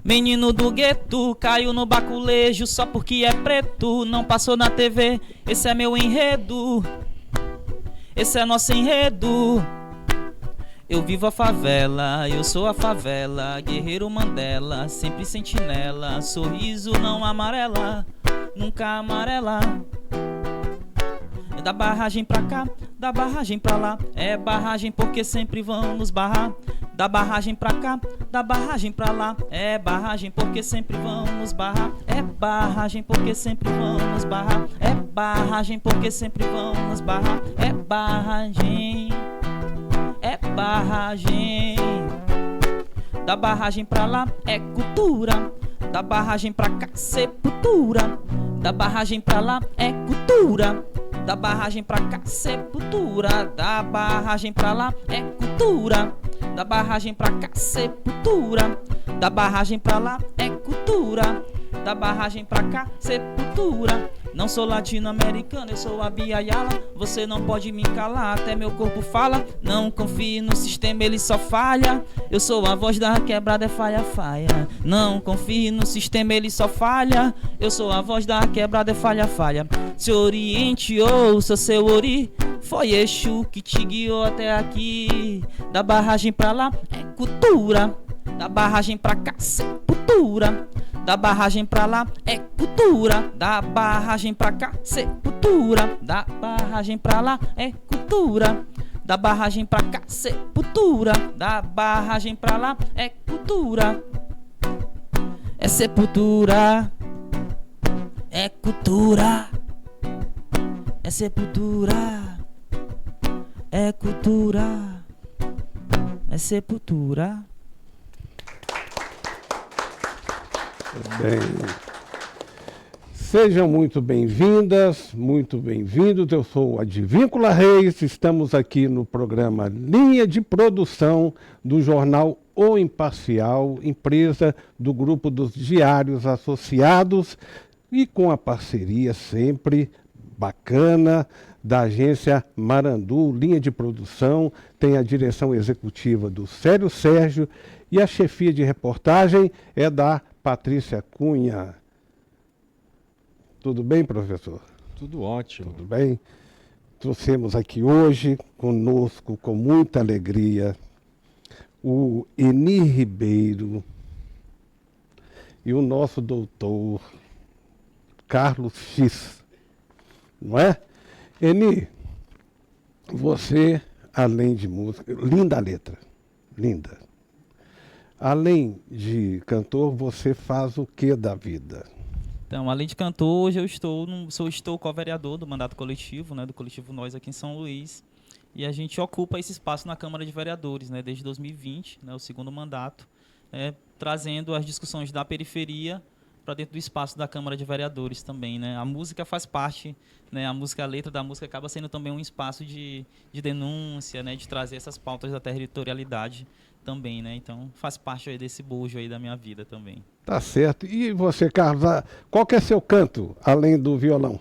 Menino do gueto, caiu no baculejo só porque é preto. Não passou na TV, esse é meu enredo. Esse é nosso enredo. Eu vivo a favela, eu sou a favela. Guerreiro Mandela, sempre sentinela. Sorriso não amarela, nunca amarela. Da barragem pra cá, da barragem pra lá. É barragem porque sempre vão nos barrar. Da barragem pra cá, da barragem pra lá. É barragem porque sempre vão nos barrar. É barragem porque sempre vão nos barrar. É barragem porque sempre vão nos barrar. É barragem, é barragem. Da barragem pra lá é cultura. Da barragem pra cá, sepultura. Da barragem pra lá é cultura. Da barragem pra cá, sepultura. Da barragem pra lá é cultura. Da barragem pra cá, sepultura. Da barragem pra lá é cultura. Da barragem pra cá, sepultura. Não sou latino-americano, eu sou a Bia Yala. Você não pode me calar, até meu corpo fala. Não confie no sistema, ele só falha. Eu sou a voz da quebrada, é faia, faia. Não confie no sistema, ele só falha. Eu sou a voz da quebrada, é falha, falha. Se oriente, ouça seu ori. Foi Exu que te guiou até aqui. Da barragem pra lá é cultura. Da barragem pra cá, sepultura. Da barragem pra lá é cultura. Da barragem pra cá, sepultura. Da barragem pra lá é cultura. Da barragem pra cá, sepultura. Da barragem pra lá é cultura. É sepultura. É cultura. É sepultura. É cultura. É sepultura. Bem, sejam muito bem-vindas, muito bem-vindos. Eu sou o Advíncula Reis, estamos aqui no programa Linha de Produção do jornal O Imparcial, empresa do Grupo dos Diários Associados e com a parceria sempre bacana da agência Marandu, linha de produção, tem a direção executiva do Célio Sérgio e a chefia de reportagem é da Patrícia Cunha. Tudo bem, professor? Tudo ótimo. Tudo bem? Trouxemos aqui hoje, conosco, com muita alegria, o Eni Ribeiro e o nosso doutor Carlos X. Não é? Eni, você, além de música, linda a letra, linda. Além de cantor, você faz o que da vida? Então, além de cantor, hoje eu estou co-vereador do mandato coletivo, né, do coletivo Nós aqui em São Luís. E a gente ocupa esse espaço na Câmara de Vereadores, né, desde 2020, né, o segundo mandato, né, trazendo as discussões da periferia para dentro do espaço da Câmara de Vereadores também, né? A música faz parte, né? A letra da música acaba sendo também um espaço de denúncia, né? De trazer essas pautas da territorialidade também, né? Então faz parte aí desse bojo aí da minha vida também. Tá certo. E você, Carlos, qual que é seu canto, além do violão?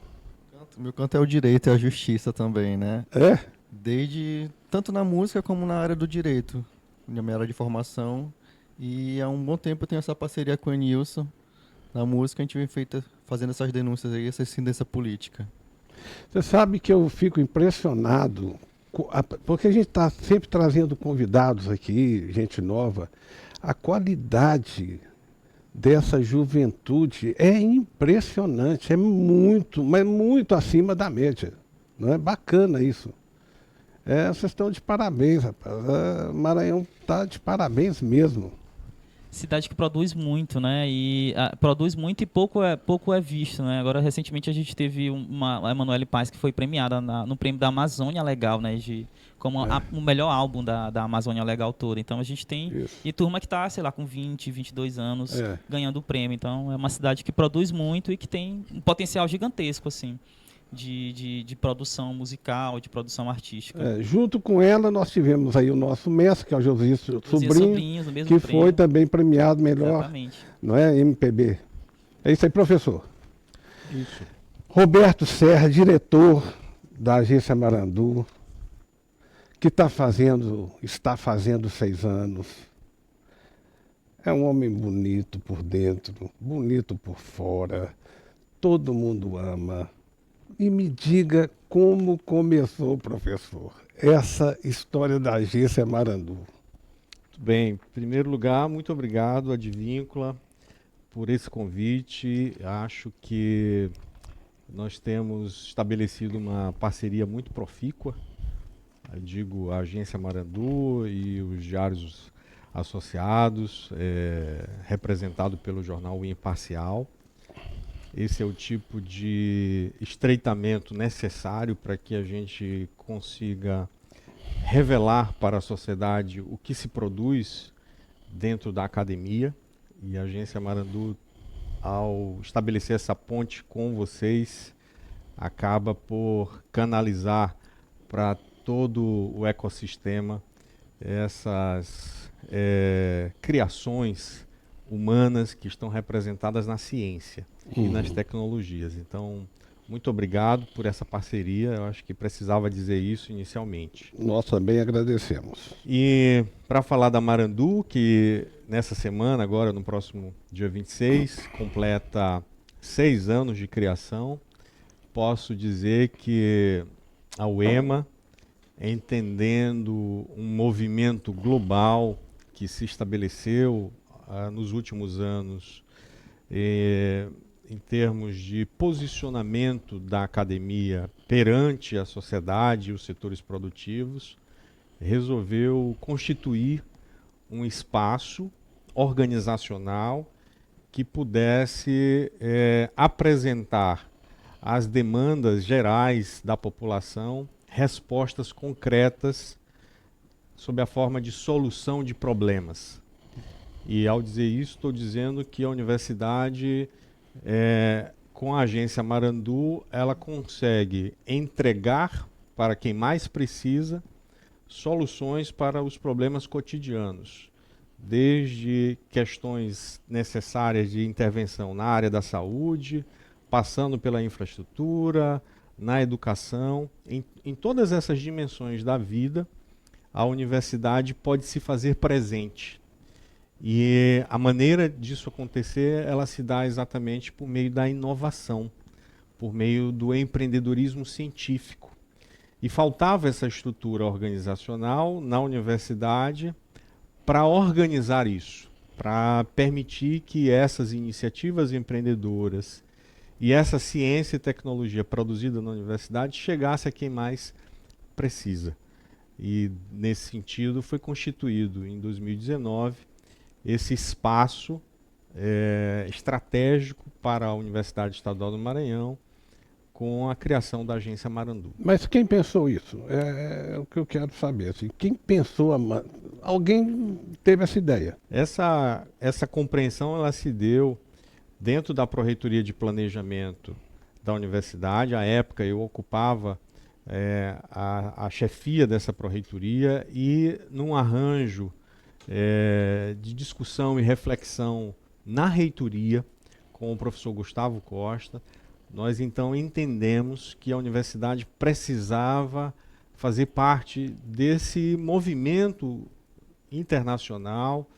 Meu canto é o direito e a justiça também, né? É? Desde, tanto na música como na área do direito, na minha área de formação. E há um bom tempo eu tenho essa parceria com o Enilson. Na música a gente vem fazendo essas denúncias aí, essa incidência política. Você sabe que eu fico impressionado, porque a gente está sempre trazendo convidados aqui, gente nova. A qualidade dessa juventude é impressionante, é muito, mas muito acima da média. Não é bacana isso. Vocês estão de parabéns, rapaz. Maranhão está de parabéns mesmo. Cidade que produz muito, né? E produz muito e pouco é visto, né? Agora, recentemente, a gente teve a Emanuele Paz, que foi premiada no prêmio da Amazônia Legal, né? Como o melhor álbum da Amazônia Legal toda. Então, a gente tem... Isso. E turma que está, sei lá, com 20, 22 anos, ganhando o prêmio. Então, é uma cidade que produz muito e que tem um potencial gigantesco, assim, de produção musical, de produção artística. Junto com ela, nós tivemos aí o nosso mestre, que é o Josias Sobrinho, que foi também premiado melhor. Exatamente. Não é? MPB. É isso aí, professor. Isso. Roberto Serra, diretor da agência Marandu, que está fazendo 6 anos. É um homem bonito por dentro, bonito por fora. Todo mundo ama. E me diga como começou, professor, essa história da agência Marandu. Muito bem, em primeiro lugar, muito obrigado, Advíncula, por esse convite. Acho que nós temos estabelecido uma parceria muito profícua. Eu digo a agência Marandu e os diários associados, representado pelo jornal O Imparcial. Esse é o tipo de estreitamento necessário para que a gente consiga revelar para a sociedade o que se produz dentro da academia. E a agência Marandu, ao estabelecer essa ponte com vocês, acaba por canalizar para todo o ecossistema essas criações humanas que estão representadas na ciência e nas tecnologias. Então, muito obrigado por essa parceria. Eu acho que precisava dizer isso inicialmente. Nós também agradecemos. E para falar da Marandu, que nessa semana, agora no próximo dia 26, completa 6 anos de criação, posso dizer que a UEMA, entendendo um movimento global que se estabeleceu nos últimos anos, em termos de posicionamento da academia perante a sociedade e os setores produtivos, resolveu constituir um espaço organizacional que pudesse apresentar às demandas gerais da população respostas concretas sob a forma de solução de problemas. E ao dizer isso, estou dizendo que a universidade, com a agência Marandu, ela consegue entregar para quem mais precisa soluções para os problemas cotidianos, desde questões necessárias de intervenção na área da saúde, passando pela infraestrutura, na educação, em todas essas dimensões da vida, a universidade pode se fazer presente. E a maneira disso acontecer, ela se dá exatamente por meio da inovação, por meio do empreendedorismo científico. E faltava essa estrutura organizacional na universidade para organizar isso, para permitir que essas iniciativas empreendedoras e essa ciência e tecnologia produzida na universidade chegasse a quem mais precisa. E, nesse sentido, foi constituído, em 2019, esse espaço estratégico para a Universidade Estadual do Maranhão, com a criação da agência Marandu. Mas quem pensou isso? É o que eu quero saber. Assim, quem pensou? Alguém teve essa ideia? Essa compreensão ela se deu dentro da Pró-Reitoria de Planejamento da universidade. À época eu ocupava a chefia dessa Pró-Reitoria e num arranjo de discussão e reflexão na reitoria com o professor Gustavo Costa, nós então entendemos que a universidade precisava fazer parte desse movimento internacional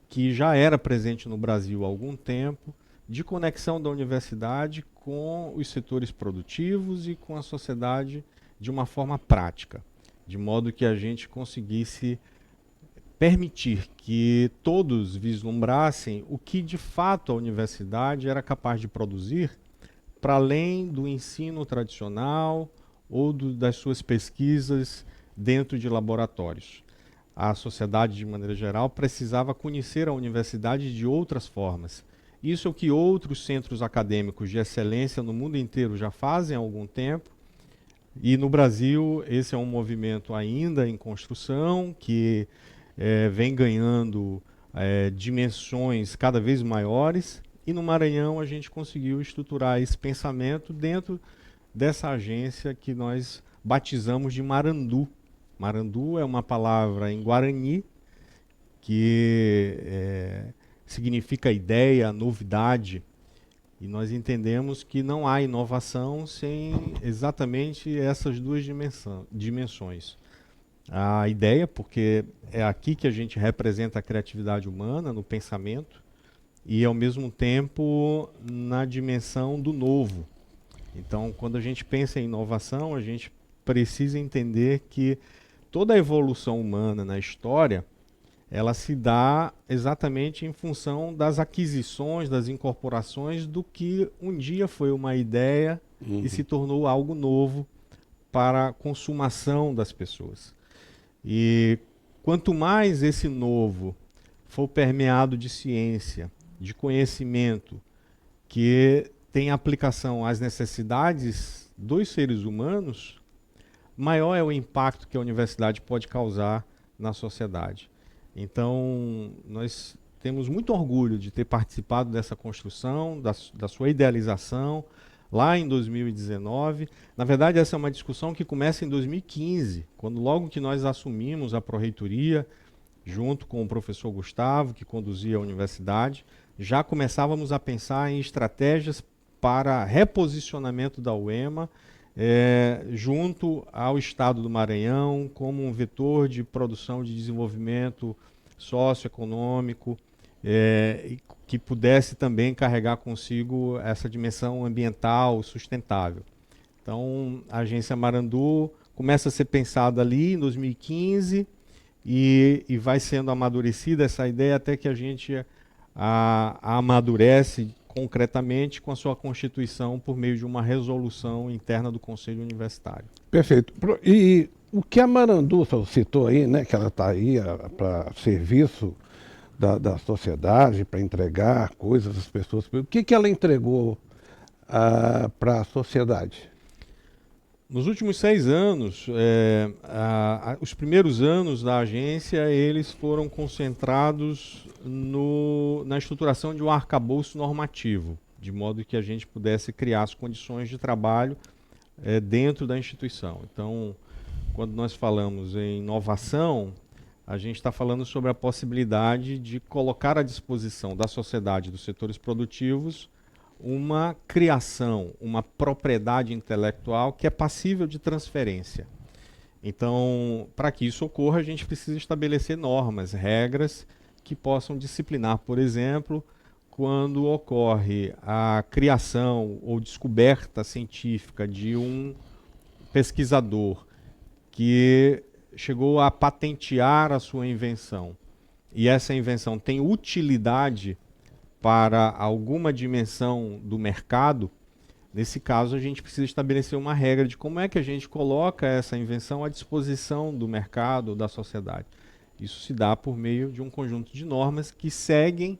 que já era presente no Brasil há algum tempo, de conexão da universidade com os setores produtivos e com a sociedade de uma forma prática, de modo que a gente conseguisse permitir que todos vislumbrassem o que de fato a universidade era capaz de produzir para além do ensino tradicional ou das suas pesquisas dentro de laboratórios. A sociedade, de maneira geral, precisava conhecer a universidade de outras formas. Isso é o que outros centros acadêmicos de excelência no mundo inteiro já fazem há algum tempo. E no Brasil, esse é um movimento ainda em construção, que vem ganhando dimensões cada vez maiores. E no Maranhão a gente conseguiu estruturar esse pensamento dentro dessa agência que nós batizamos de Marandu. Marandu é uma palavra em Guarani que significa ideia, novidade. E nós entendemos que não há inovação sem exatamente essas duas dimensões. a ideia, porque é aqui que a gente representa a criatividade humana, no pensamento, e ao mesmo tempo na dimensão do novo. Então, quando a gente pensa em inovação, a gente precisa entender que toda a evolução humana na história, ela se dá exatamente em função das aquisições, das incorporações do que um dia foi uma ideia e se tornou algo novo para a consumação das pessoas. E quanto mais esse novo for permeado de ciência, de conhecimento, que tem aplicação às necessidades dos seres humanos, maior é o impacto que a universidade pode causar na sociedade. Então, nós temos muito orgulho de ter participado dessa construção, da sua idealização, lá em 2019. Na verdade, essa é uma discussão que começa em 2015, quando logo que nós assumimos a pró-reitoria, junto com o professor Gustavo, que conduzia a universidade, já começávamos a pensar em estratégias para reposicionamento da UEMA, junto ao Estado do Maranhão, como um vetor de produção de desenvolvimento socioeconômico, que pudesse também carregar consigo essa dimensão ambiental sustentável. Então, a agência Marandu começa a ser pensada ali em 2015 e vai sendo amadurecida essa ideia até que a gente a amadurece concretamente com a sua constituição por meio de uma resolução interna do Conselho Universitário. Perfeito. E o que a Marandu citou aí, né, que ela está aí para serviço da sociedade, para entregar coisas às pessoas, o que ela entregou para a sociedade? Nos últimos 6 anos, os primeiros anos da agência, eles foram concentrados na estruturação de um arcabouço normativo, de modo que a gente pudesse criar as condições de trabalho dentro da instituição. Então, quando nós falamos em inovação, a gente está falando sobre a possibilidade de colocar à disposição da sociedade, dos setores produtivos, uma criação, uma propriedade intelectual que é passível de transferência. Então, para que isso ocorra, a gente precisa estabelecer normas, regras que possam disciplinar, por exemplo, quando ocorre a criação ou descoberta científica de um pesquisador que chegou a patentear a sua invenção e essa invenção tem utilidade para alguma dimensão do mercado. Nesse caso, a gente precisa estabelecer uma regra de como é que a gente coloca essa invenção à disposição do mercado, da sociedade. Isso se dá por meio de um conjunto de normas que seguem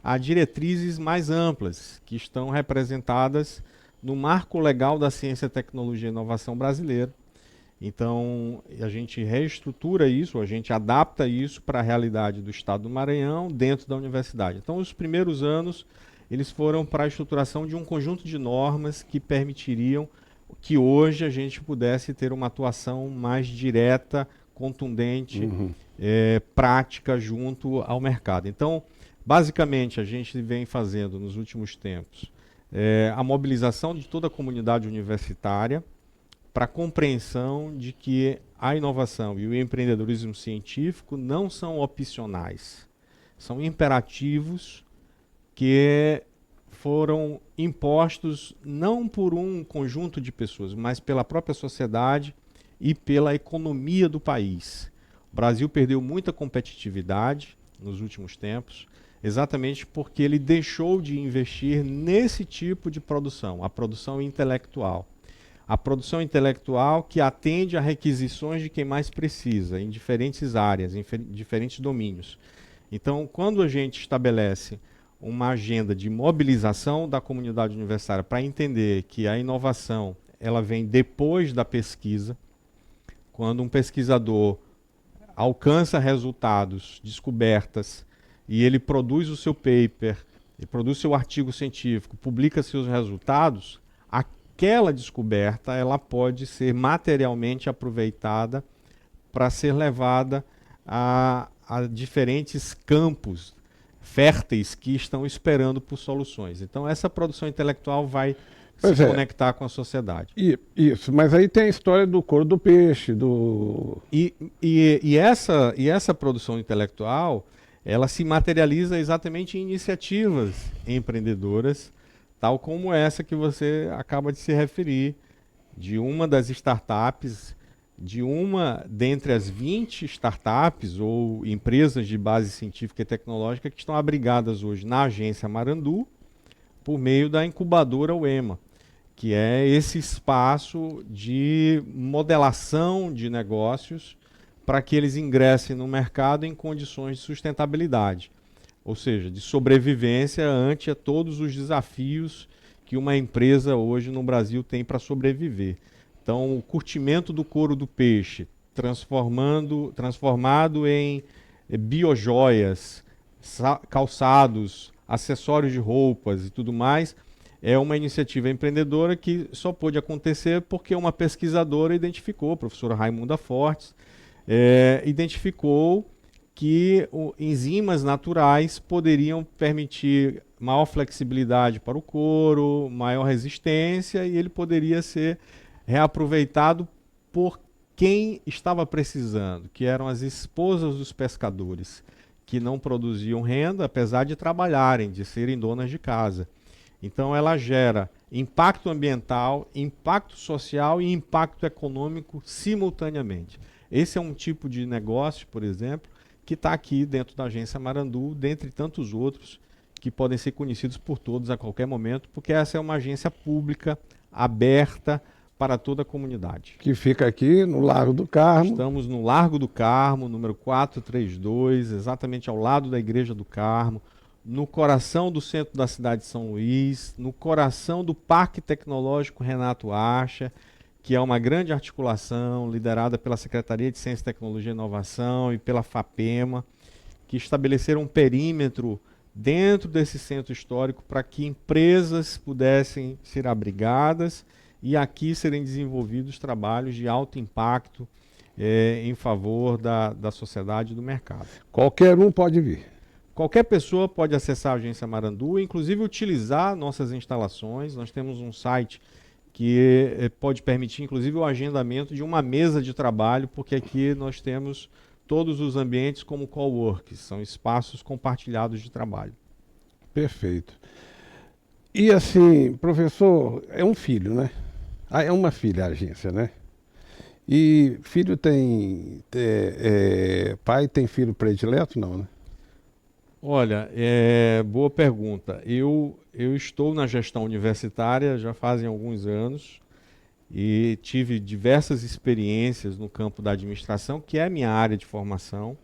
a diretrizes mais amplas, que estão representadas no marco legal da ciência, tecnologia e inovação brasileira. Então, a gente reestrutura isso, a gente adapta isso para a realidade do Estado do Maranhão dentro da universidade. Então, os primeiros anos, eles foram para a estruturação de um conjunto de normas que permitiriam que hoje a gente pudesse ter uma atuação mais direta, contundente, prática junto ao mercado. Então, basicamente, a gente vem fazendo nos últimos tempos a mobilização de toda a comunidade universitária para a compreensão de que a inovação e o empreendedorismo científico não são opcionais, são imperativos que foram impostos não por um conjunto de pessoas, mas pela própria sociedade e pela economia do país. O Brasil perdeu muita competitividade nos últimos tempos, exatamente porque ele deixou de investir nesse tipo de produção, a produção intelectual. A produção intelectual que atende a requisições de quem mais precisa, em diferentes áreas, em diferentes domínios. Então, quando a gente estabelece uma agenda de mobilização da comunidade universitária para entender que a inovação ela vem depois da pesquisa, quando um pesquisador alcança resultados, descobertas, e ele produz o seu paper, ele produz seu artigo científico, publica seus resultados, aquela descoberta ela pode ser materialmente aproveitada para ser levada a diferentes campos férteis que estão esperando por soluções. Então essa produção intelectual vai Pois se é. conectar com a sociedade. Isso, mas aí tem a história do couro do peixe, do... E essa produção intelectual, ela se materializa exatamente em iniciativas empreendedoras, tal como essa que você acaba de se referir, de uma das startups, de uma dentre as 20 startups ou empresas de base científica e tecnológica que estão abrigadas hoje na agência Marandu, por meio da incubadora UEMA, que é esse espaço de modelação de negócios para que eles ingressem no mercado em condições de sustentabilidade, ou seja, de sobrevivência ante a todos os desafios que uma empresa hoje no Brasil tem para sobreviver. Então, o curtimento do couro do peixe, transformado em biojoias, calçados, acessórios de roupas e tudo mais, é uma iniciativa empreendedora que só pôde acontecer porque uma pesquisadora identificou, a professora Raimunda Fortes, identificou que enzimas naturais poderiam permitir maior flexibilidade para o couro, maior resistência, e ele poderia ser reaproveitado por quem estava precisando, que eram as esposas dos pescadores, que não produziam renda, apesar de trabalharem, de serem donas de casa. Então ela gera impacto ambiental, impacto social e impacto econômico simultaneamente. Esse é um tipo de negócio, por exemplo, que está aqui dentro da agência Marandu, dentre tantos outros que podem ser conhecidos por todos a qualquer momento, porque essa é uma agência pública, aberta para toda a comunidade. Que fica aqui no Largo do Carmo. Estamos no Largo do Carmo, número 432, exatamente ao lado da Igreja do Carmo, no coração do centro da cidade de São Luís, no coração do Parque Tecnológico Renato Acha, que é uma grande articulação liderada pela Secretaria de Ciência, Tecnologia e Inovação e pela FAPEMA, que estabeleceram um perímetro dentro desse centro histórico para que empresas pudessem ser abrigadas e aqui serem desenvolvidos trabalhos de alto impacto em favor da sociedade e do mercado. Qualquer um pode vir. Qualquer pessoa pode acessar a agência Marandu, inclusive utilizar nossas instalações. Nós temos um site que pode permitir, inclusive, o agendamento de uma mesa de trabalho, porque aqui nós temos todos os ambientes como coworks, são espaços compartilhados de trabalho. Perfeito. E assim, professor, é um filho, né? Ah, é uma filha a agência, né? E filho tem... pai tem filho predileto, não, né? Olha, boa pergunta. Eu estou na gestão universitária já fazem alguns anos e tive diversas experiências no campo da administração, que é a minha área de formação,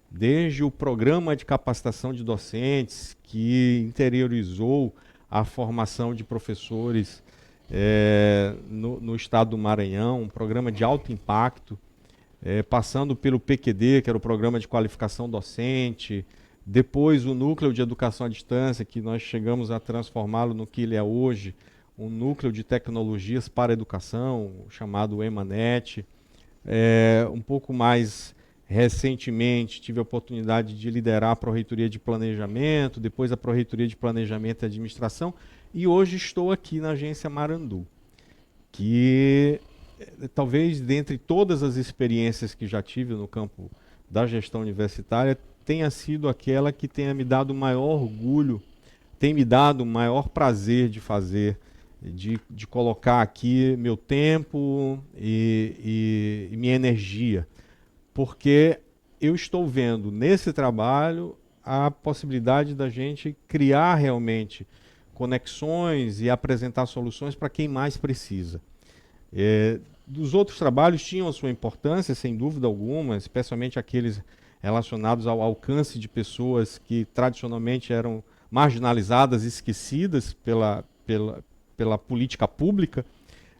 desde o programa de capacitação de docentes, que interiorizou a formação de professores no estado do Maranhão, um programa de alto impacto, passando pelo PQD, que era o Programa de Qualificação Docente, depois o Núcleo de Educação à Distância, que nós chegamos a transformá-lo no que ele é hoje, um núcleo de tecnologias para a educação, chamado EMANET. Um pouco mais recentemente tive a oportunidade de liderar a Pró-Reitoria de Planejamento, depois a Pró-Reitoria de Planejamento e Administração, e hoje estou aqui na agência Marandu, que talvez dentre todas as experiências que já tive no campo da gestão universitária, tenha sido aquela que tenha me dado o maior orgulho, tem me dado o maior prazer de fazer, de colocar aqui meu tempo e minha energia, porque eu estou vendo nesse trabalho a possibilidade da gente criar realmente conexões e apresentar soluções para quem mais precisa. Dos outros trabalhos tinham a sua importância, sem dúvida alguma, especialmente aqueles relacionados ao alcance de pessoas que tradicionalmente eram marginalizadas, esquecidas pela política pública,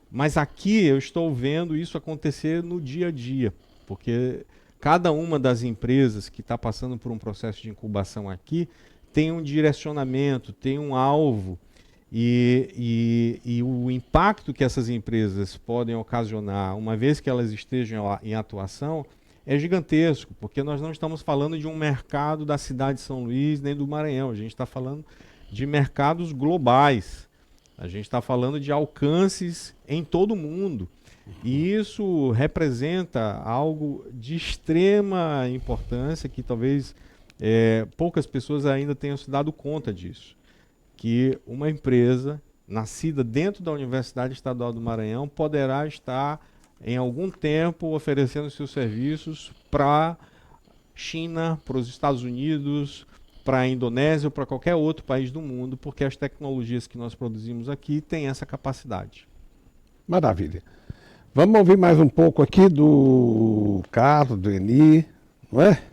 mas aqui eu estou vendo isso acontecer no dia a dia, porque cada uma das empresas que está passando por um processo de incubação aqui tem um direcionamento, tem um alvo, e o impacto que essas empresas podem ocasionar, uma vez que elas estejam em atuação, é gigantesco, porque nós não estamos falando de um mercado da cidade de São Luís nem do Maranhão, a gente está falando de mercados globais. A gente está falando de alcances em todo o mundo. E isso representa algo de extrema importância que talvez poucas pessoas ainda tenham se dado conta disso. Que uma empresa nascida dentro da Universidade Estadual do Maranhão poderá estar em algum tempo oferecendo seus serviços para a China, para os Estados Unidos, para a Indonésia ou para qualquer outro país do mundo, porque as tecnologias que nós produzimos aqui têm essa capacidade. Maravilha. Vamos ouvir mais um pouco aqui do Carlos, do Eni, não é?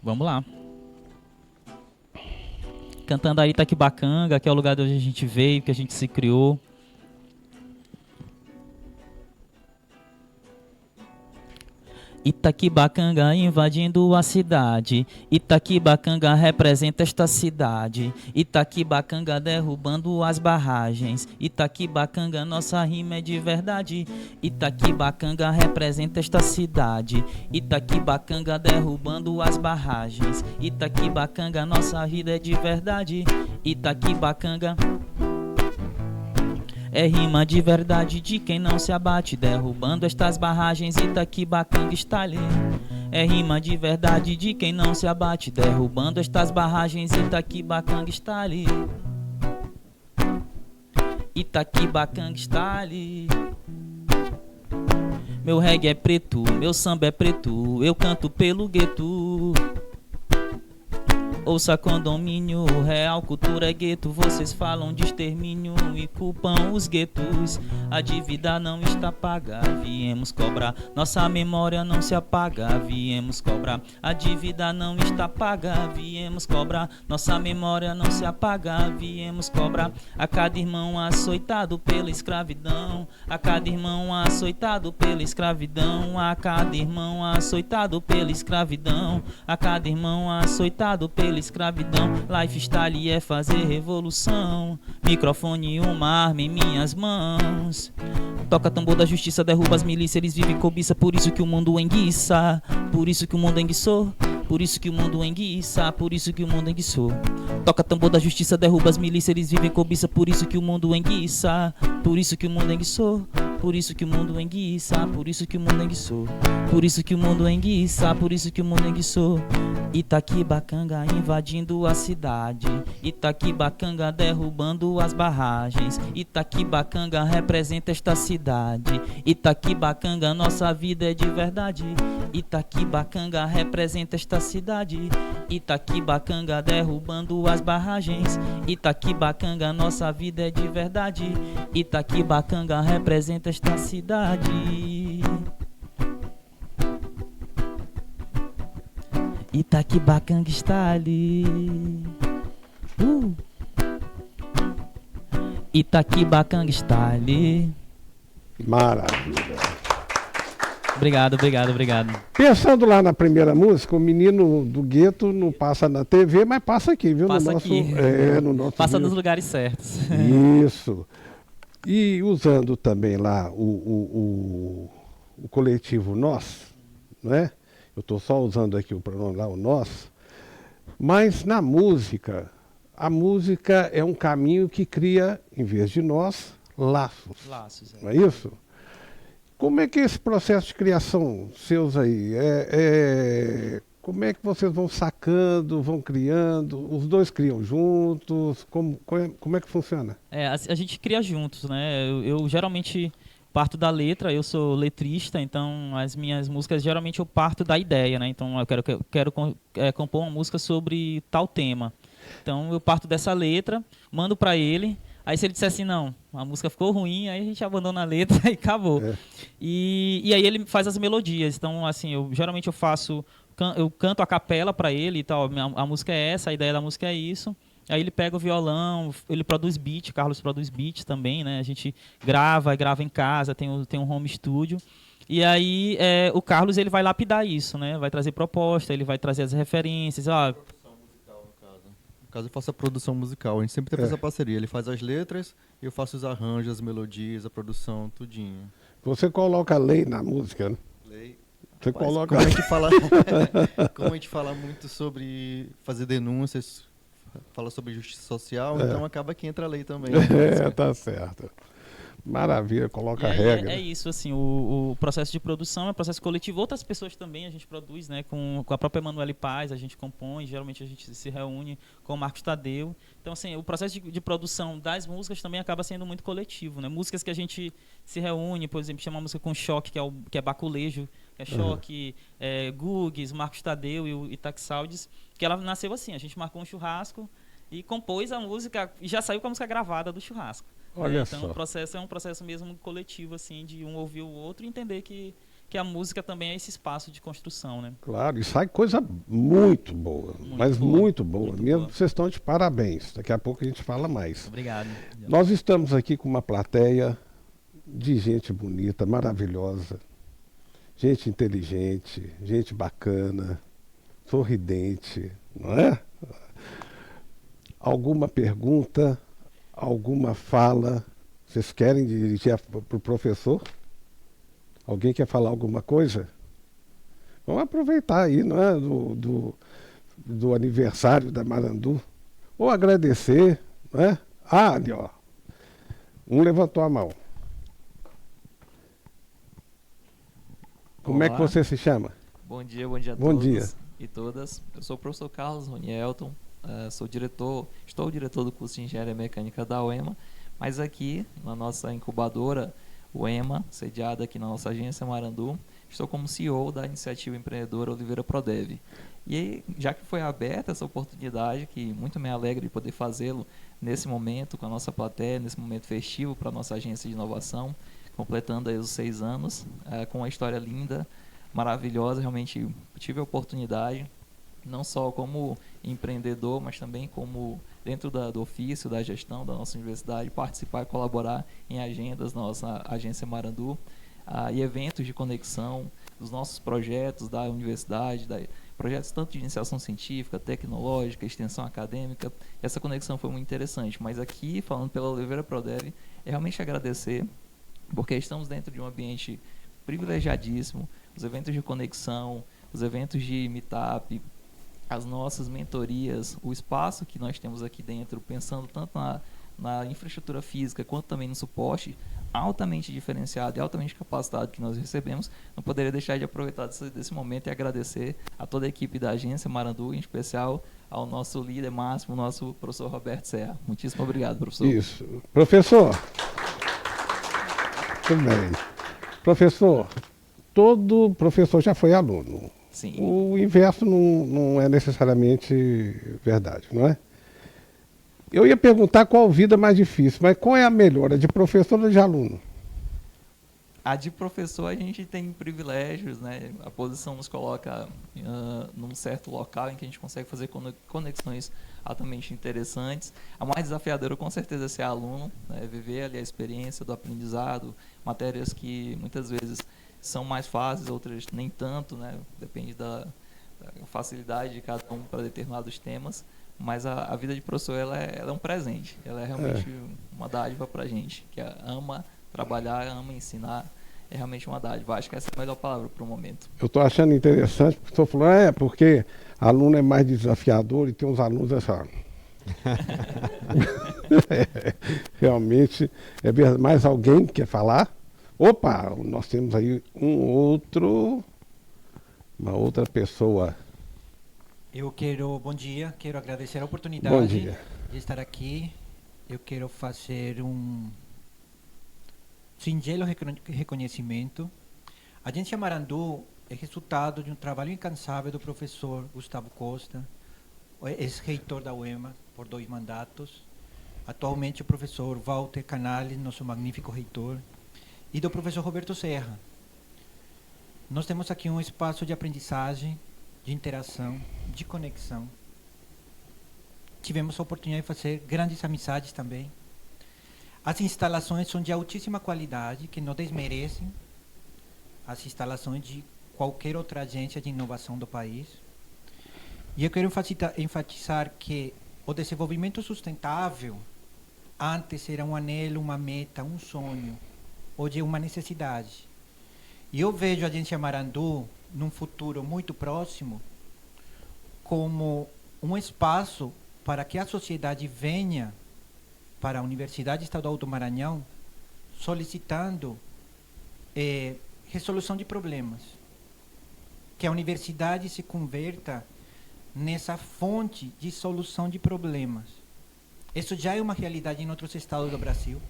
Vamos lá. Cantando aí Itaquibacanga, que é o lugar de onde a gente veio, que a gente se criou. Itaquibacanga invadindo a cidade. Itaquibacanga representa esta cidade. Itaquibacanga derrubando as barragens. Itaquibacanga, nossa rima é de verdade. Itaquibacanga representa esta cidade. Itaquibacanga derrubando as barragens. Itaquibacanga, nossa vida é de verdade. Itaquibacanga é rima de verdade de quem não se abate, derrubando estas barragens. Itaquibacanga está ali. É rima de verdade de quem não se abate, derrubando estas barragens. Itaquibacanga está ali. Itaquibacanga está ali. Meu reggae é preto, meu samba é preto, eu canto pelo gueto. Ouça condomínio, real cultura é gueto. Vocês falam de extermínio e culpam os guetos. A dívida não está paga, viemos cobrar. Nossa memória não se apaga, viemos cobrar. A dívida não está paga, viemos cobrar. Nossa memória não se apaga, viemos cobrar. A cada irmão açoitado pela escravidão. A cada irmão açoitado pela escravidão. A cada irmão açoitado pela escravidão. A cada irmão açoitado pela escravidão. Lifestyle é fazer revolução. Microfone e uma arma em minhas mãos. Toca tambor da justiça, derruba as milícias. Eles vivem cobiça, por isso que o mundo enguiça. Por isso que o mundo enguiçou. Por isso que o mundo enguiça. Por isso que o mundo enguiçou. Toca tambor da justiça, derruba as milícias. Eles vivem cobiça, por isso que o mundo enguiça. Por isso que o mundo enguiçou. Por isso que o mundo enguiça. Por isso que o mundo enguiçou. Por isso que o mundo enguiça. Por isso que o mundo enguiçou. Itaquibacanga invadindo a cidade. Itaquibacanga derrubando as barragens. Itaquibacanga representa esta cidade. Itaquibacanga, nossa vida é de verdade. Itaquibacanga representa esta cidade. Itaquibacanga derrubando as barragens. Itaquibacanga, nossa vida é de verdade. Itaquibacanga representa esta cidade. Itaquibacanga está ali. Itaquibacanga está ali. Maravilha. Obrigado, obrigado, obrigado. Pensando lá na primeira música, o menino do gueto não passa na TV, mas passa aqui, viu? Passa no nosso, aqui. No nosso Passa vídeo. nos lugares certos. Isso. E usando também lá o coletivo Nós, não é? Eu estou só usando aqui o pronome lá, o Nós. Mas na música, a música é um caminho que cria, em vez de nós, laços. Laços, Não é isso? Como é que é esse processo de criação seus aí? Como é que vocês vão sacando, vão criando? Os dois criam juntos? Como é que funciona? A gente cria juntos, né? Eu geralmente parto da letra, eu sou letrista, então as minhas músicas geralmente eu parto da ideia, né? Então eu quero compor uma música sobre tal tema. Então eu parto dessa letra, mando para ele. Aí se ele disser assim, não, a música ficou ruim, aí a gente abandona a letra e acabou. E aí ele faz as melodias. Então, assim, geralmente eu canto a capela para ele e tal. A música é essa, a ideia da música é isso. Aí ele pega o violão, ele produz beat, Carlos produz beat também, né? A gente grava em casa, tem um home studio. E aí o Carlos ele vai lapidar isso, né? Vai trazer proposta, ele vai trazer as referências. No caso, eu faço a produção musical. A gente sempre tem essa parceria. Ele faz as letras, eu faço os arranjos, as melodias, a produção, tudinho. Você coloca lei na música, né? Lei. Você Mas coloca... como a gente fala muito sobre fazer denúncias, fala sobre justiça social, então acaba que entra a lei também. Tá certo. Maravilha, coloca E a aí regra. é isso, assim, o processo de produção é um processo coletivo. Outras pessoas também a gente produz, né? Com a própria Emanuele Paz, a gente compõe, geralmente a gente se reúne com o Marcos Tadeu. Então, assim, o processo de produção das músicas também acaba sendo muito coletivo, né? Músicas que a gente se reúne, por exemplo, chama uma música com Choque, que é Baculejo, que é Choque, Gugues, Marcos Tadeu e Taxaldes, que ela nasceu assim, a gente marcou um churrasco e compôs a música, e já saiu com a música gravada do churrasco. Olha Então só. o processo é um processo mesmo coletivo, assim, de um ouvir o outro e entender que a música também é esse espaço de construção, né? Claro, e sai coisa muito boa, mas boa, muito boa. muito Mesmo boa. vocês estão de parabéns. Daqui a pouco a gente fala mais. Obrigado. Nós estamos aqui com uma plateia de gente bonita, maravilhosa, gente inteligente, gente bacana, sorridente, não é? Alguma pergunta, alguma fala? Vocês querem dirigir para o professor? Alguém quer falar alguma coisa? Vamos aproveitar aí, não é? Do aniversário da Marandu. Ou agradecer, não é? Ah, ali, ó. Um levantou a mão. Como é que Olá. você se chama? Bom dia a Bom todos dia. e todas. Eu sou o professor Carlos Ronielton, estou diretor do curso de Engenharia Mecânica da UEMA, mas aqui na nossa incubadora UEMA, sediada aqui na nossa agência Marandu, estou como CEO da iniciativa empreendedora Oliveira Prodev. E aí, já que foi aberta essa oportunidade, que muito me alegra de poder fazê-lo nesse momento com a nossa plateia, nesse momento festivo para a nossa agência de inovação, completando aí os 6 anos, com uma história linda, maravilhosa. Realmente tive a oportunidade, não só como empreendedor, mas também como dentro do ofício, da gestão da nossa universidade, participar e colaborar em agendas da nossa agência Marandu, e eventos de conexão dos nossos projetos da universidade, projetos tanto de iniciação científica, tecnológica, extensão acadêmica. Essa conexão foi muito interessante, mas aqui, falando pela Oliveira Prodev, é realmente agradecer, porque estamos dentro de um ambiente privilegiadíssimo, os eventos de conexão, os eventos de meetup, as nossas mentorias, o espaço que nós temos aqui dentro, pensando tanto na infraestrutura física quanto também no suporte altamente diferenciado e altamente capacitado que nós recebemos. Não poderia deixar de aproveitar desse momento e agradecer a toda a equipe da agência Marandu, em especial ao nosso líder máximo, nosso professor Roberto Serra. Muitíssimo obrigado, professor. Isso. Professor. Tudo bem. Professor, todo professor já foi aluno. Sim. O inverso não é necessariamente verdade, não é? Eu ia perguntar qual vida mais difícil, mas qual é a melhor, a de professor ou de aluno? A de professor a gente tem privilégios, né? A posição nos coloca num certo local em que a gente consegue fazer conexões altamente interessantes. A mais desafiadora com certeza é ser aluno, né? Viver ali a experiência do aprendizado, matérias que muitas vezes são mais fáceis, outras nem tanto, né? Depende da facilidade de cada um para determinados temas. Mas a vida de professor ela é um presente, ela é realmente uma dádiva para a gente, que ama trabalhar, ama ensinar, é realmente uma dádiva. Acho que essa é a melhor palavra para o momento. Eu estou achando interessante, porque o professor falou, porque aluno é mais desafiador e tem uns alunos essa. Realmente é verdade. Mais alguém quer falar? Opa, nós temos aí uma outra pessoa. Bom dia, quero agradecer a Bom oportunidade dia. de estar aqui. Eu quero fazer um singelo reconhecimento. A Agência Marandu é resultado de um trabalho incansável do professor Gustavo Costa, ex-reitor da UEMA por 2 mandatos, atualmente o professor Walter Canales, nosso magnífico reitor, e do professor Roberto Serra. Nós temos aqui um espaço de aprendizagem, de interação, de conexão. Tivemos a oportunidade de fazer grandes amizades também. As instalações são de altíssima qualidade, que não desmerecem as instalações de qualquer outra agência de inovação do país. E eu quero enfatizar que o desenvolvimento sustentável antes era um anelo, uma meta, um sonho. Hoje é uma necessidade. E eu vejo a Agência Marandu, num futuro muito próximo, como um espaço para que a sociedade venha para a Universidade Estadual do Maranhão solicitando resolução de problemas. Que a universidade se converta nessa fonte de solução de problemas. Isso já é uma realidade em outros estados do Brasil.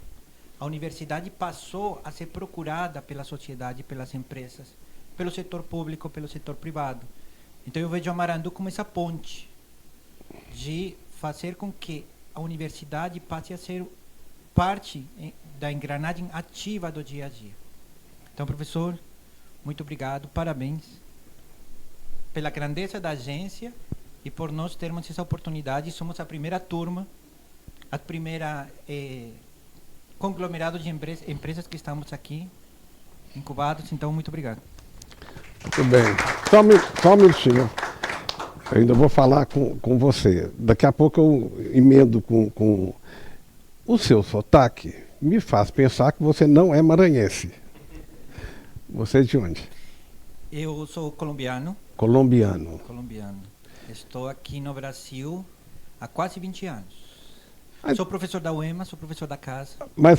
A universidade passou a ser procurada pela sociedade, pelas empresas, pelo setor público, pelo setor privado. Então eu vejo a Marandu como essa ponte de fazer com que a universidade passe a ser parte da engrenagem ativa do dia a dia. Então, professor, muito obrigado, parabéns pela grandeza da agência e por nós termos essa oportunidade. Somos a primeira turma, a primeira conglomerado de empresas que estamos aqui incubados. Então, muito obrigado. Muito bem. Só um minutinho. Eu ainda vou falar com você. Daqui a pouco eu emendo com o seu sotaque. Me faz pensar que você não é maranhense. Você é de onde? Eu sou colombiano. Colombiano. Estou aqui no Brasil há quase 20 anos. Mas- Sou professor da UEMA, sou professor da casa. Mas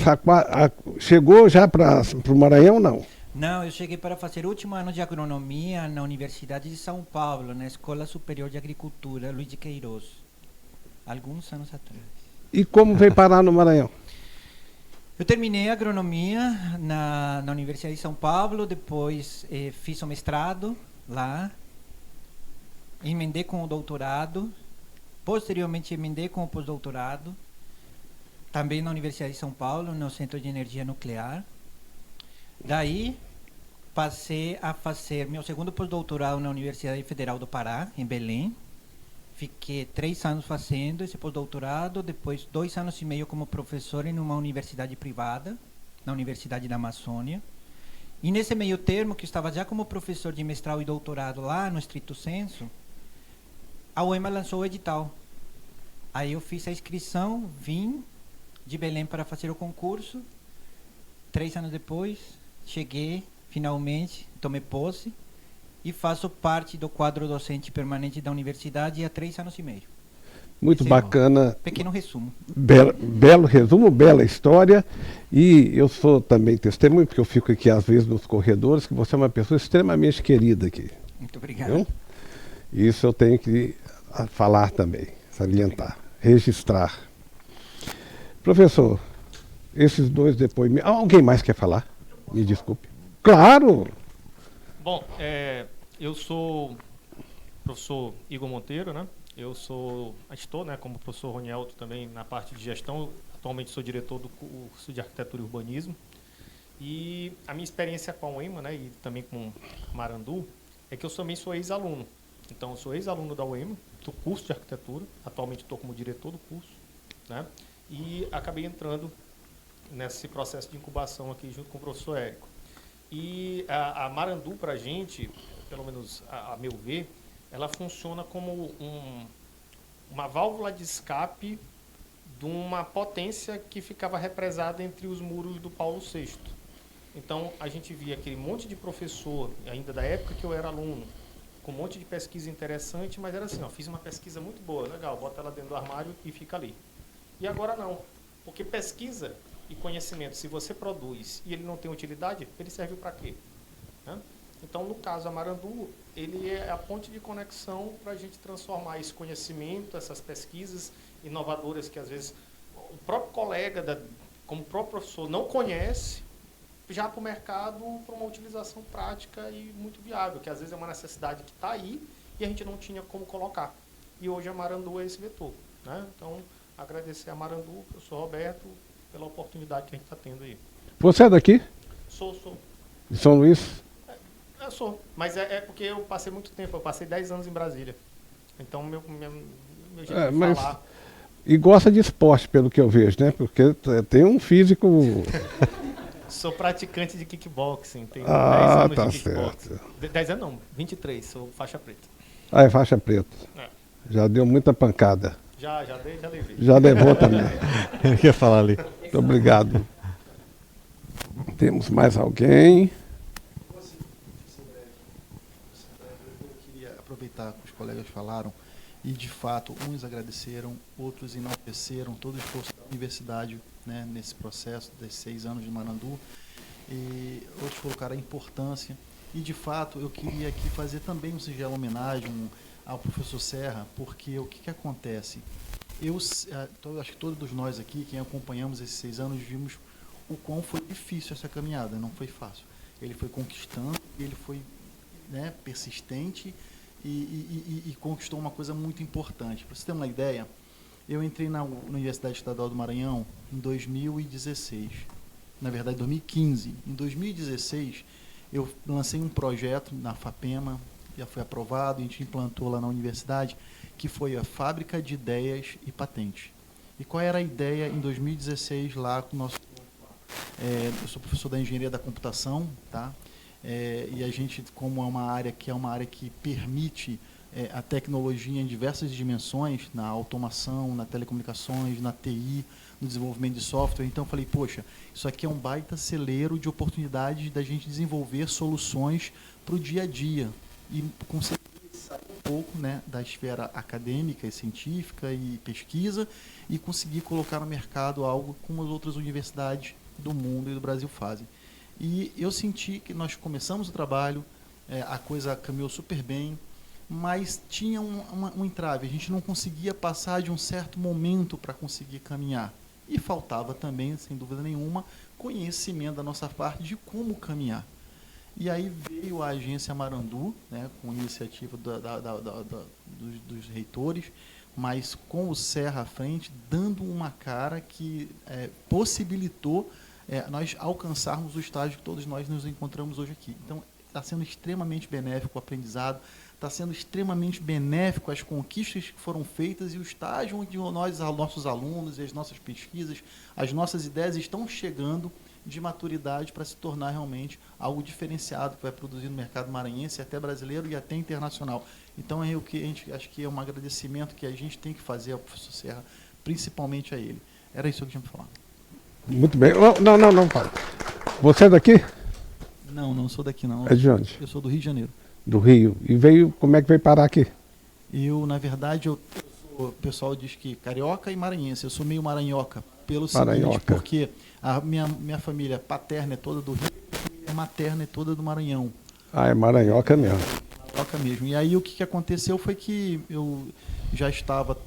chegou já para o Maranhão, não? Não, eu cheguei para fazer o último ano de agronomia na Universidade de São Paulo, na Escola Superior de Agricultura, Luiz de Queiroz, alguns anos atrás. E como veio parar no Maranhão? Eu terminei a agronomia na Universidade de São Paulo, depois fiz o mestrado lá, emendei com o doutorado, posteriormente emendei com o pós-doutorado, também na Universidade de São Paulo, no Centro de Energia Nuclear. Daí, passei a fazer meu segundo pós-doutorado na Universidade Federal do Pará, em Belém. Fiquei 3 anos fazendo esse pós-doutorado, depois 2 anos e meio como professor em uma universidade privada, na Universidade da Amazônia. E nesse meio termo, que eu estava já como professor de mestrado e doutorado lá no Estrito Senso, a UEMA lançou o edital. Aí eu fiz a inscrição, vim de Belém para fazer o concurso. 3 anos depois, cheguei, finalmente, tomei posse e faço parte do quadro docente permanente da universidade há 3 anos e meio. Muito Sim. bacana. Pequeno resumo. Belo resumo, bela história. E eu sou também testemunho, porque eu fico aqui às vezes nos corredores, que você é uma pessoa extremamente querida aqui. Muito obrigado. Viu? Isso eu tenho que falar também, salientar, registrar. Professor, esses 2 depoimentos. Alguém mais quer falar? Me desculpe. Claro! Bom, eu sou o professor Igor Monteiro, né? Estou, né, como professor Ronielto também na parte de gestão. Atualmente sou diretor do curso de Arquitetura e Urbanismo. E a minha experiência com a UEMA, né, e também com Marandu, é que eu também sou ex-aluno. Então, eu sou ex-aluno da UEMA, do curso de Arquitetura. Atualmente estou como diretor do curso, né? E acabei entrando nesse processo de incubação aqui junto com o professor Érico. E a Marandu, para a gente, pelo menos a meu ver, ela funciona como uma válvula de escape de uma potência que ficava represada entre os muros do Paulo VI. Então, a gente via aquele monte de professor, ainda da época que eu era aluno, com um monte de pesquisa interessante, mas era assim, ó, fiz uma pesquisa muito boa, legal, bota ela dentro do armário e fica ali. E agora não, porque pesquisa e conhecimento, se você produz e ele não tem utilidade, ele serve para quê? Né? Então, no caso, a Marandu, ele é a ponte de conexão para a gente transformar esse conhecimento, essas pesquisas inovadoras que, às vezes, o próprio colega, como o próprio professor, não conhece, já para o mercado, para uma utilização prática e muito viável, que, às vezes, é uma necessidade que está aí e a gente não tinha como colocar. E hoje a Marandu é esse vetor. Né? Então, agradecer a Marandu, professor Roberto, pela oportunidade que a gente está tendo aí. Você é daqui? Sou. De São Luís? Eu sou, mas é porque eu passei muito tempo, eu passei 10 anos em Brasília. Então, meu jeito de mas... falar... E gosta de esporte, pelo que eu vejo, né? Porque tem um físico... Sou praticante de kickboxing, tenho 10 Ah, anos tá de kickboxing. certo. 10 anos não, 23, sou faixa preta. Ah, é faixa preta. É. Já deu muita pancada. Já levei. Já levou também. Eu ia falar ali. Muito obrigado. Temos mais alguém? Eu queria aproveitar que os colegas falaram. E, de fato, uns agradeceram, outros enalteceram todo o esforço da universidade, né, nesse processo desses 6 anos de Marandu. E outros colocaram a importância. E, de fato, eu queria aqui fazer também uma singela homenagem ao professor Serra, porque o que acontece? Acho que todos nós aqui, quem acompanhamos esses 6 anos, vimos o quão foi difícil essa caminhada, não foi fácil. Ele foi conquistando, ele foi, né, persistente e conquistou uma coisa muito importante. Para você ter uma ideia, eu entrei na Universidade Estadual do Maranhão em 2016, na verdade 2015. Em 2016, eu lancei um projeto na FAPEMA, já foi aprovado, a gente implantou lá na universidade, que foi a Fábrica de Ideias e Patentes. E qual era a ideia em 2016 lá com o nosso... eu sou professor da Engenharia da Computação, tá? E a gente, como é uma área que permite a tecnologia em diversas dimensões, na automação, na telecomunicações, na TI, no desenvolvimento de software, então eu falei, poxa, isso aqui é um baita celeiro de oportunidades da gente desenvolver soluções para o dia a dia e conseguir sair um pouco, né, da esfera acadêmica e científica e pesquisa e conseguir colocar no mercado algo como as outras universidades do mundo e do Brasil fazem. E eu senti que nós começamos o trabalho, a coisa caminhou super bem, mas tinha um entrave, a gente não conseguia passar de um certo momento para conseguir caminhar. E faltava também, sem dúvida nenhuma, conhecimento da nossa parte de como caminhar. E aí veio a agência Marandu, né, com iniciativa dos reitores, mas com o Serra à frente, dando uma cara que possibilitou nós alcançarmos o estágio que todos nós nos encontramos hoje aqui. Então, está sendo extremamente benéfico o aprendizado, está sendo extremamente benéfico as conquistas que foram feitas e o estágio onde nossos alunos e as nossas pesquisas, as nossas ideias estão chegando de maturidade para se tornar realmente algo diferenciado que vai produzir no mercado maranhense, até brasileiro e até internacional. Então, é o que a gente acho que é um agradecimento que a gente tem que fazer ao professor Serra, principalmente a ele. Era isso que eu tinha para falar. Muito bem. Não, Paulo. Você é daqui? Não sou daqui, não. É de onde? Eu sou do Rio de Janeiro. Do Rio. E como é que veio parar aqui? Na verdade, o pessoal diz que carioca e maranhense. Eu sou meio maranhoca, pelo seguinte, porque a minha família paterna é toda do Rio e a materna é toda do Maranhão. Ah, é maranhoca mesmo. Maranhoca mesmo. E aí o que aconteceu foi que eu já estava...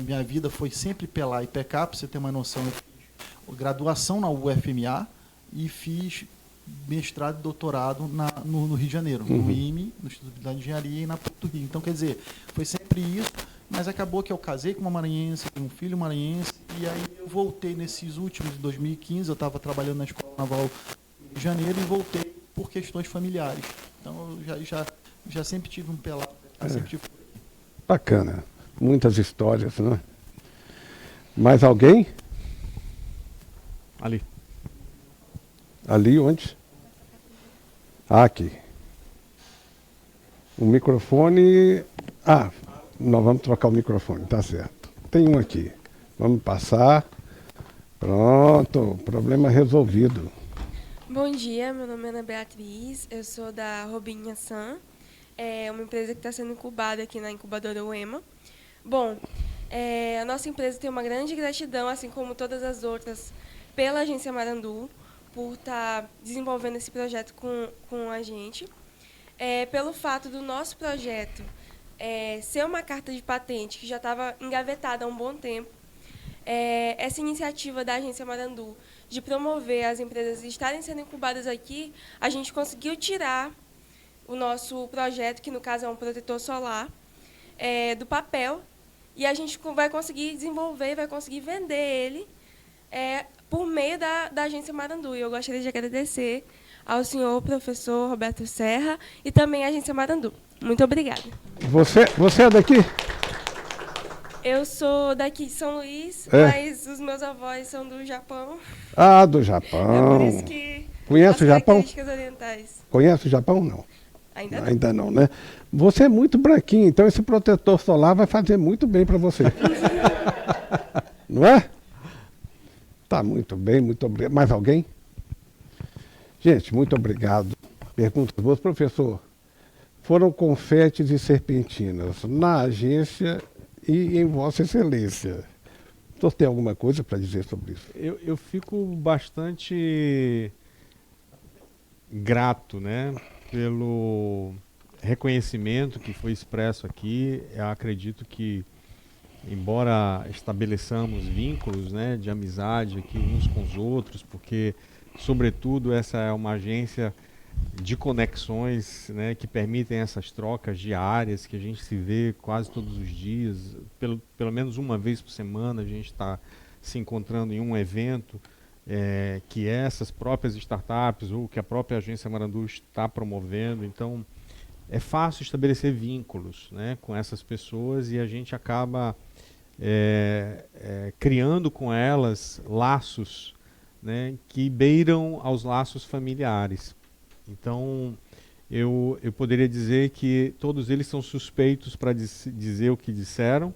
Minha vida foi sempre pé lá e pé cá, para você ter uma noção. Eu fiz graduação na UFMA e fiz mestrado e doutorado no Rio de Janeiro, no IME, no Instituto de Engenharia e na PUC do Rio. Então, quer dizer, foi sempre isso, mas acabou que eu casei com uma maranhense, tenho um filho maranhense, e aí eu voltei nesses últimos, em 2015, eu estava trabalhando na Escola Naval do Rio de Janeiro e voltei por questões familiares. Então, eu já sempre tive um pé lá, sempre tive... Bacana. Muitas histórias, né? Mais alguém? Ali. Ali onde? Aqui. O microfone... nós vamos trocar o microfone, tá certo. Tem um aqui. Vamos passar. Pronto, problema resolvido. Bom dia, meu nome é Ana Beatriz, eu sou da Robinha San, é uma empresa que está sendo incubada aqui na incubadora UEMA. Bom, a nossa empresa tem uma grande gratidão, assim como todas as outras, pela agência Marandu, por estar desenvolvendo esse projeto com a gente. Pelo fato do nosso projeto ser uma carta de patente que já estava engavetada há um bom tempo, essa iniciativa da agência Marandu de promover as empresas estarem sendo incubadas aqui, a gente conseguiu tirar o nosso projeto, que no caso é um protetor solar, do papel, e a gente vai conseguir desenvolver, vai conseguir vender ele por meio da agência Marandu. E eu gostaria de agradecer ao senhor professor Roberto Serra e também à agência Marandu. Muito obrigada. Você é daqui? Eu sou daqui de São Luís, mas os meus avós são do Japão. Ah, do Japão. É por isso que conhece o Japão? Características orientais. Conhece o Japão? Não. Ainda não. Ainda não, né? Você é muito branquinho, então esse protetor solar vai fazer muito bem para você. Não é? Tá muito bem, muito obrigado. Mais alguém? Gente, muito obrigado. Perguntas boas, professor. foram confetes e serpentinas na agência e em Vossa Excelência. O senhor tem alguma coisa para dizer sobre isso? Eu fico bastante grato, né, pelo reconhecimento que foi expresso aqui. Eu acredito que, embora estabeleçamos vínculos, né, de amizade aqui uns com os outros, porque, sobretudo, essa é uma agência de conexões, né, que permitem essas trocas diárias, que a gente se vê quase todos os dias, pelo menos uma vez por semana a gente está se encontrando em um evento, que essas próprias startups ou que a própria agência Marandu está promovendo. Então é fácil estabelecer vínculos, né, com essas pessoas, e a gente acaba criando com elas laços, né, que beiram aos laços familiares. Então, eu poderia dizer que todos eles são suspeitos para dizer o que disseram,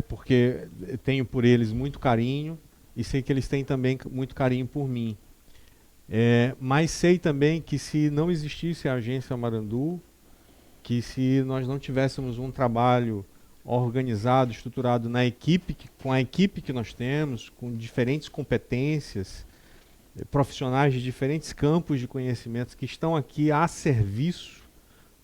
porque tenho por eles muito carinho e sei que eles têm também muito carinho por mim. Mas sei também que, se não existisse a agência Marandu, que se nós não tivéssemos um trabalho organizado, estruturado na equipe, com a equipe que nós temos, com diferentes competências, profissionais de diferentes campos de conhecimentos que estão aqui a serviço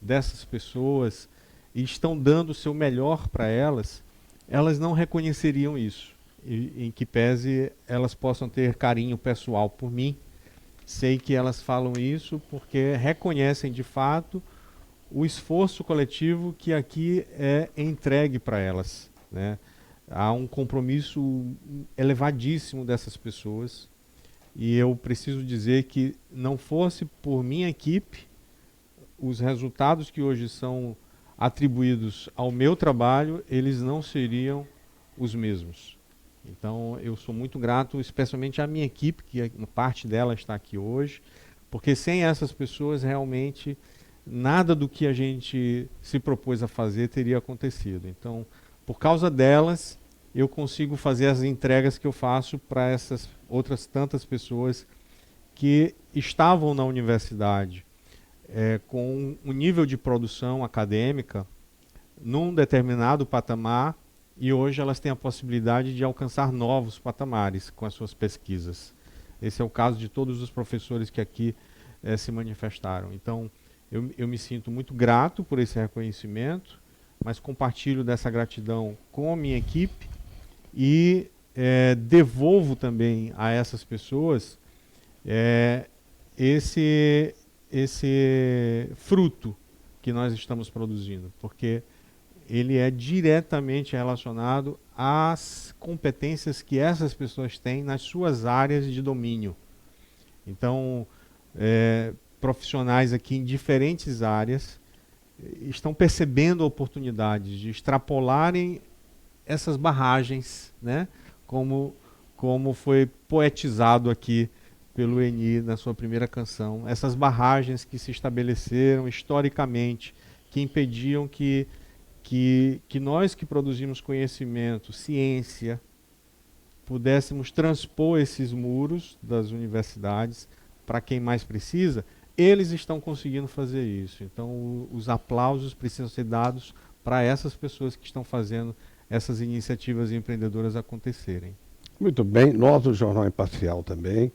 dessas pessoas e estão dando o seu melhor para elas, elas não reconheceriam isso. Em que pese elas possam ter carinho pessoal por mim, sei que elas falam isso porque reconhecem de fato o esforço coletivo que aqui é entregue para elas, né? Há um compromisso elevadíssimo dessas pessoas. E eu preciso dizer que, não fosse por minha equipe, os resultados que hoje são atribuídos ao meu trabalho, eles não seriam os mesmos. Então, eu sou muito grato, especialmente à minha equipe, que parte dela está aqui hoje, porque sem essas pessoas, realmente, nada do que a gente se propôs a fazer teria acontecido. Então, por causa delas, eu consigo fazer as entregas que eu faço para essas outras tantas pessoas que estavam na universidade com um nível de produção acadêmica num determinado patamar, e hoje elas têm a possibilidade de alcançar novos patamares com as suas pesquisas. Esse é o caso de todos os professores que aqui se manifestaram. Então, eu me sinto muito grato por esse reconhecimento, mas compartilho dessa gratidão com a minha equipe e devolvo também a essas pessoas esse fruto que nós estamos produzindo, porque ele é diretamente relacionado às competências que essas pessoas têm nas suas áreas de domínio. Então, profissionais aqui em diferentes áreas estão percebendo oportunidades de extrapolarem essas barragens, né? Como foi poetizado aqui pelo Eni na sua primeira canção, essas barragens que se estabeleceram historicamente, que impediam que nós que produzimos conhecimento, ciência, pudéssemos transpor esses muros das universidades para quem mais precisa. Eles estão conseguindo fazer isso. Então, os aplausos precisam ser dados para essas pessoas que estão fazendo essas iniciativas empreendedoras acontecerem. Muito bem, nós do Jornal Imparcial também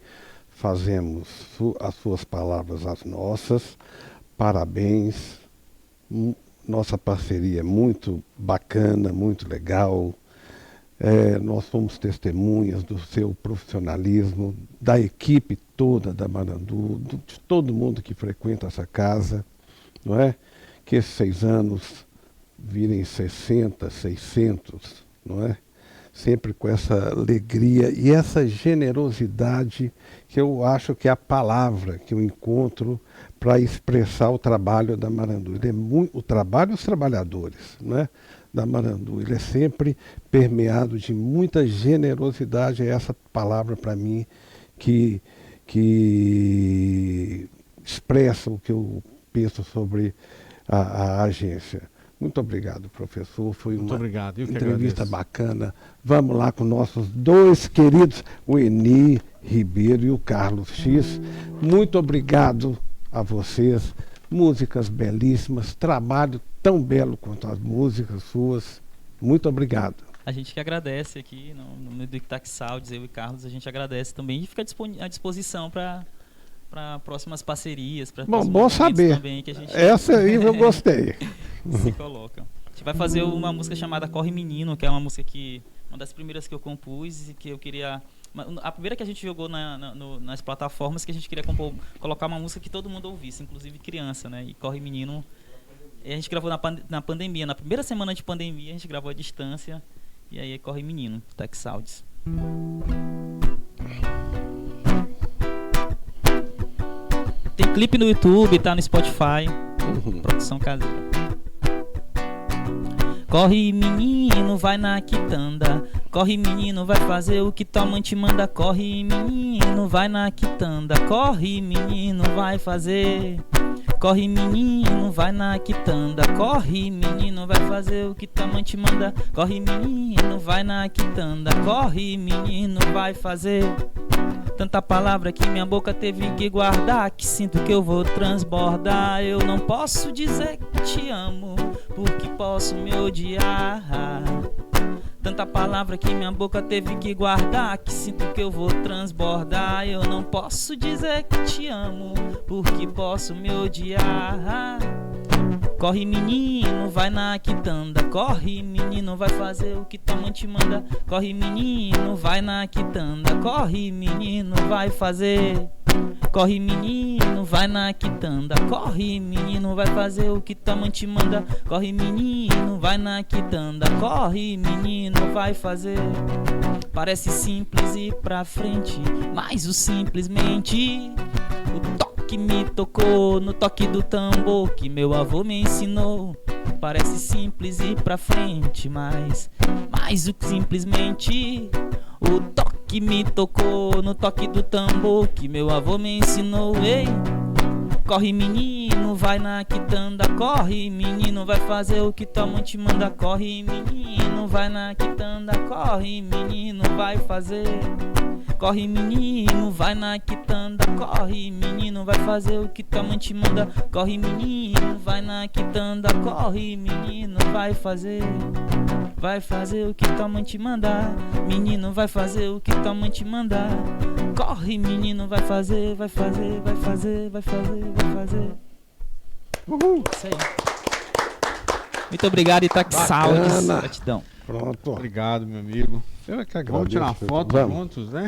fazemos as suas palavras as nossas. Parabéns, nossa parceria é muito bacana, muito legal. Nós somos testemunhas do seu profissionalismo, da equipe toda da Marandu, de todo mundo que frequenta essa casa, não é? Que esses 6 anos virem 60, 600, não é? Sempre com essa alegria e essa generosidade que eu acho que é a palavra que eu encontro para expressar o trabalho da Marandu. O trabalho dos trabalhadores, né, da Marandu, ele é sempre permeado de muita generosidade. É essa palavra para mim que expressa o que eu penso sobre a agência. Muito obrigado, professor. Foi uma entrevista bacana. Vamos lá com nossos 2 queridos, o Eni Ribeiro e o Carlos X. Muito obrigado a vocês. músicas belíssimas, trabalho tão belo quanto as músicas suas. Muito obrigado. A gente que agradece aqui, no nome do Itaque Sounds, eu e Carlos, a gente agradece também e fica à disposição para próximas parcerias. Bom saber. Também que a gente Essa aí eu gostei. se coloca. A gente vai fazer uma música chamada Corre Menino, que é uma música uma das primeiras que eu compus e que eu queria... A primeira que a gente jogou nas plataformas, que a gente queria colocar uma música que todo mundo ouvisse, inclusive criança, né? E Corre Menino, a gente gravou na pandemia, na primeira semana de pandemia, a gente gravou à distância, e aí Corre Menino, Itaque Sounds. Tem clipe no YouTube, tá no Spotify, produção caseira. Corre menino, vai na quitanda. Corre menino, vai fazer o que tua mãe te manda. Corre menino, vai na quitanda. Corre menino, vai fazer. Corre menino, vai na quitanda. Corre menino, vai fazer o que tua mãe te manda. Corre menino, vai na quitanda. Corre menino, vai fazer. Tanta palavra que minha boca teve que guardar, que sinto que eu vou transbordar. Eu não posso dizer que te amo, porque posso me odiar. Tanta palavra que minha boca teve que guardar, que sinto que eu vou transbordar. Eu não posso dizer que te amo, porque posso me odiar. Corre menino, vai na quitanda. Corre menino, vai fazer o que tua mãe te manda. Corre menino, vai na quitanda. Corre menino, vai fazer. Corre menino, vai na quitanda. Corre menino, vai fazer o que tua mãe te manda. Corre menino, vai na quitanda. Corre menino, vai fazer. Parece simples ir pra frente, mas o simplesmente o toque me tocou no toque do tambor que meu avô me ensinou. Parece simples ir pra frente, mas o simplesmente o toque me tocou no toque do tambor que meu avô me ensinou. Ei, corre menino, vai na quitanda. Corre menino, vai fazer o que tua mãe te manda. Corre menino, vai na quitanda. Corre menino, vai fazer. Corre menino, vai na quitanda. Corre menino, vai fazer o que tua mãe te manda. Corre menino, vai na quitanda. Corre menino, vai fazer. Vai fazer o que tua mãe te mandar. Menino, vai fazer o que tua mãe te mandar. Corre menino, vai fazer, vai fazer, vai fazer, vai fazer, vai fazer. Isso aí. Muito obrigado, Itaque Sounds. Gratidão. Pronto. Obrigado, meu amigo. Eu é que agradeço. Vamos tirar uma foto Vamos. juntos, né?